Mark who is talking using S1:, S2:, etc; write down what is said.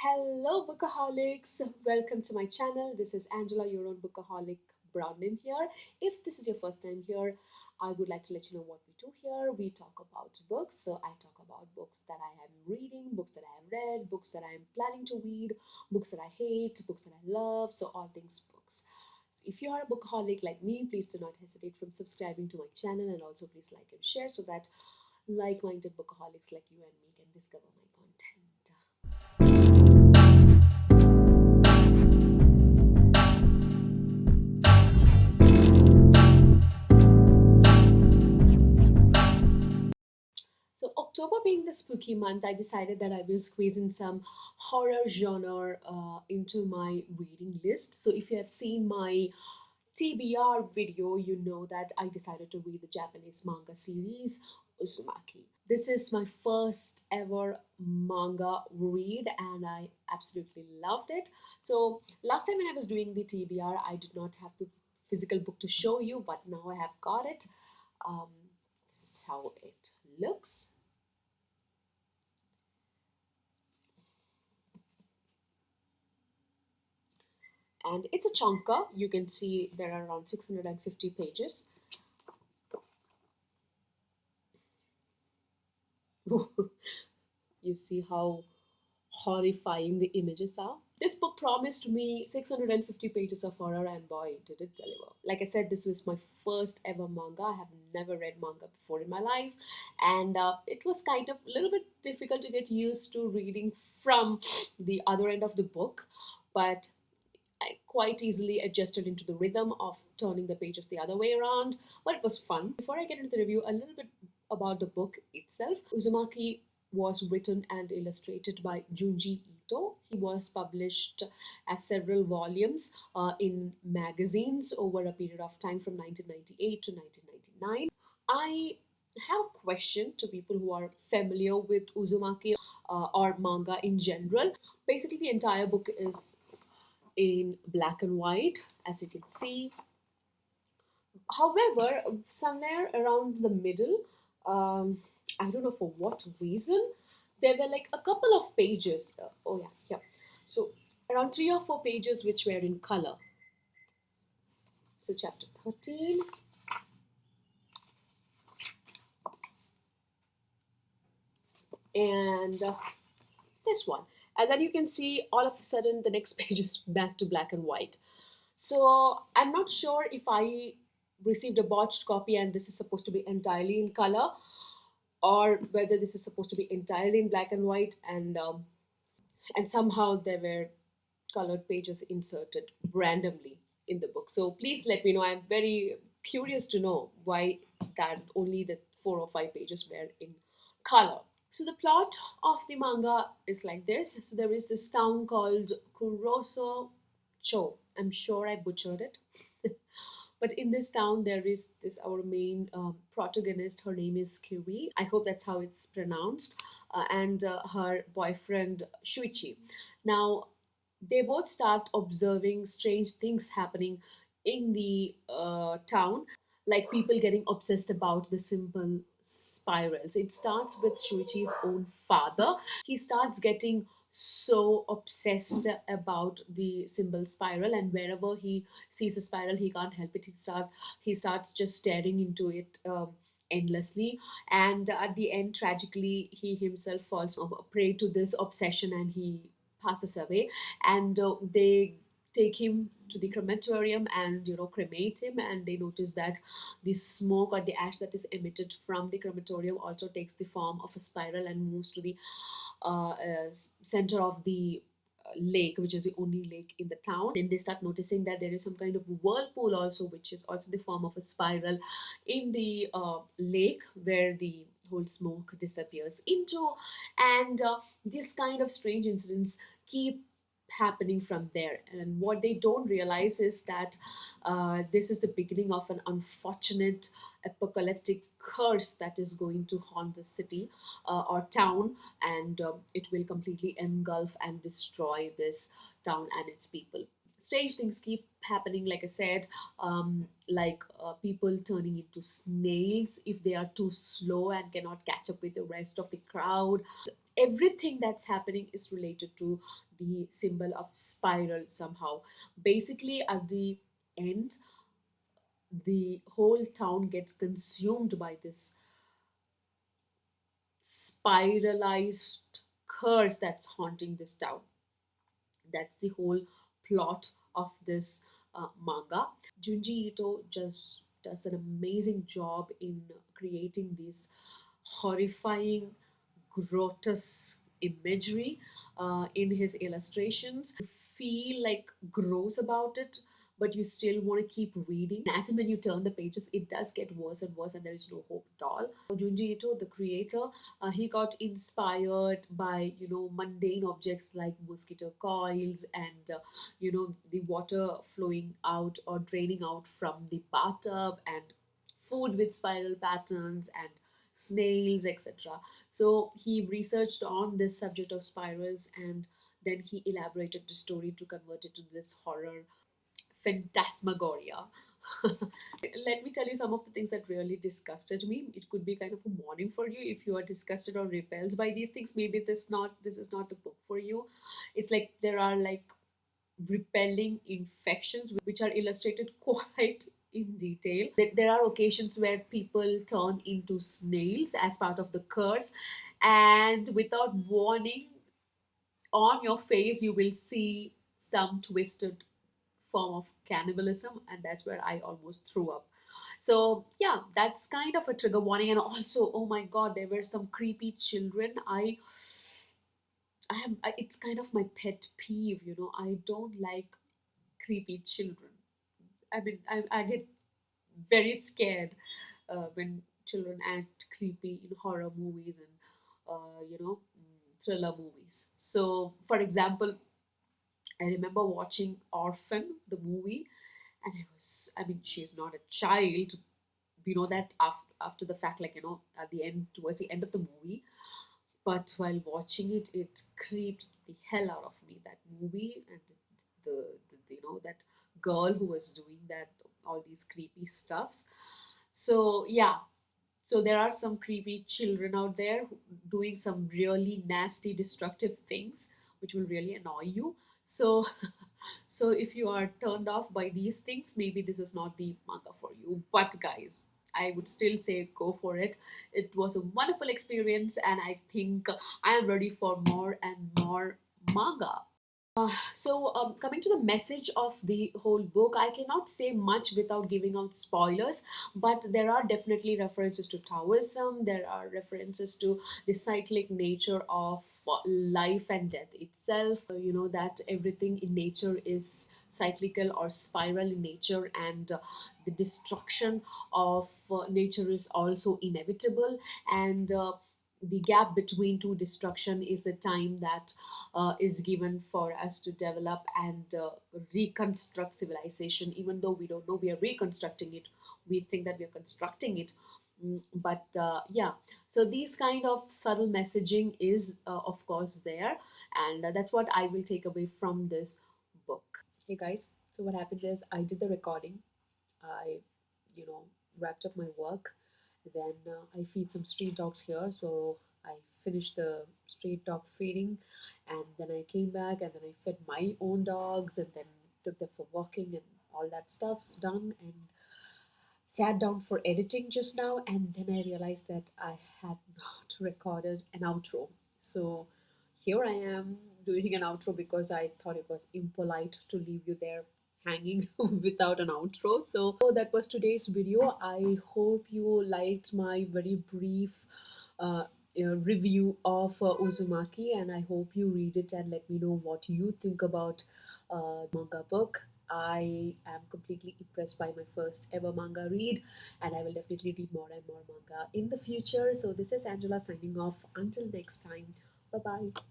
S1: Hello, bookaholics! Welcome to my channel. This is Angela, your own bookaholic brown name here. If this is your first time here, I would like to let you know what we do here. We talk about books. So I talk about books that I am reading, books that I have read, books that I am planning to read, books that I hate, books that I love. So all things books. So if you are a bookaholic like me, please do not hesitate from subscribing to my channel, and also please like and share so that like-minded bookaholics like you and me can discover my content. So October being the spooky month, I decided that I will squeeze in some horror genre into my reading list. So if you have seen my TBR video, you know that I decided to read the Japanese manga series Uzumaki. This is my first ever manga read and I absolutely loved it. So last time when I was doing the TBR, I did not have the physical book to show you, but now I have got it. Um, this is how it looks. And it's a chunker. You can see there are around 650 pages. You see how horrifying the images are. This book promised me 650 pages of horror, and boy, did it deliver. Like I said, this was my first ever manga. I have never read manga before in my life, and it was kind of a little bit difficult to get used to reading from the other end of the book, but I quite easily adjusted into the rhythm of turning the pages the other way around, but it was fun. Before I get into the review, a little bit about the book itself. Uzumaki was written and illustrated by Junji Ito. He was published as several volumes in magazines over a period of time from 1998 to 1999. I have a question to people who are familiar with Uzumaki or manga in general. Basically, the entire book is in black and white, as you can see. However, somewhere around the middle, I don't know for what reason, there were like a couple of pages. Oh yeah, yeah. So around 3 or 4 pages which were in color. So chapter 13. And this one. And then you can see all of a sudden the next page is back to black and white. So I'm not sure if I received a botched copy and this is supposed to be entirely in color, or whether this is supposed to be entirely in black and white, and somehow there were colored pages inserted randomly in the book. So please let me know. I'm very curious to know why that only the 4 or 5 pages were in color. So the plot of the manga is like this. So there is this town called Kuroso Cho. I'm sure I butchered it. But in this town, there is this our main protagonist. Her name is Kiri. I hope that's how it's pronounced, and her boyfriend Shuichi. Now, they both start observing strange things happening in the town, like people getting obsessed about the simple spirals. It starts with Shuichi's own father. He starts getting so obsessed about the symbol spiral, and wherever he sees a spiral, he can't help it. He starts just staring into it endlessly, and at the end, tragically, he himself falls prey to this obsession and he passes away. And they take him to the crematorium and cremate him, and they notice that the smoke or the ash that is emitted from the crematorium also takes the form of a spiral and moves to the center of the lake, which is the only lake in the town. Then they start noticing that there is some kind of whirlpool also, which is also the form of a spiral in the lake where the whole smoke disappears into. And these kind of strange incidents keep happening from there, and what they don't realize is that this is the beginning of an unfortunate apocalyptic curse that is going to haunt the city or town, and it will completely engulf and destroy this town and its people. strange things keep happening, like I said, like people turning into snails if they are too slow and cannot catch up with the rest of the crowd. Everything that's happening is related to the symbol of spiral somehow. Basically, at the end, the whole town gets consumed by this spiralized curse that's haunting this town. That's the whole plot of this manga. Junji Ito just does an amazing job in creating these horrifying, grotesque imagery in his illustrations. You feel like gross about it, but you still want to keep reading. As in when you turn the pages, it does get worse and worse, and there is no hope at all. Junji Ito, the creator, he got inspired by mundane objects like mosquito coils and the water flowing out or draining out from the bathtub, and food with spiral patterns and snails, etc. So he researched on this subject of spirals, and then he elaborated the story to convert it to this horror phantasmagoria. Let me tell you some of the things that really disgusted me. It could be kind of a warning for you if you are disgusted or repelled by these things. Maybe this is not the book for you. It's like there are like repelling infections which are illustrated quite in detail. There are occasions where people turn into snails as part of the curse, and without warning, on your face you will see some twisted form of cannibalism, and that's where I almost threw up. So yeah, that's kind of a trigger warning. And also, oh my god, there were some creepy children. It's kind of my pet peeve. I don't like creepy children. I mean, I get very scared when children act creepy in horror movies and thriller movies. So, for example, I remember watching Orphan, the movie, and I mean, she's not a child. We know that after the fact, like, at the end, towards the end of the movie. But while watching it, it creeped the hell out of me. That movie and that girl who was doing that, all these creepy stuffs. So yeah, so there are some creepy children out there doing some really nasty, destructive things, which will really annoy you. So, so if you are turned off by these things, maybe this is not the manga for you. But guys, I would still say go for it. It was a wonderful experience, and I think I am ready for more and more manga. So, coming to the message of the whole book, I cannot say much without giving out spoilers, but there are definitely references to Taoism, there are references to the cyclic nature of life and death itself. That everything in nature is cyclical or spiral in nature, and the destruction of nature is also inevitable, and the gap between two destruction is the time that is given for us to develop and reconstruct civilization. Even though we don't know we are reconstructing it, we think that we are constructing it. But yeah, so these kind of subtle messaging is of course there, and that's what I will take away from this book. Hey guys, so what happened is I did the recording. I you know wrapped up my work. Then I feed some street dogs here, so I finished the street dog feeding, and then I came back and then I fed my own dogs, and then took them for walking, and all that stuff's done, and sat down for editing just now, and then I realized that I had not recorded an outro. So here I am doing an outro because I thought it was impolite to leave you there hanging without an outro. So that was today's video. I hope you liked my very brief uh, review of Uzumaki, and I hope you read it and let me know what you think about manga book. I am completely impressed by my first ever manga read, and I will definitely read more and more manga in the future. So this is Angela signing off. Until next time, bye bye.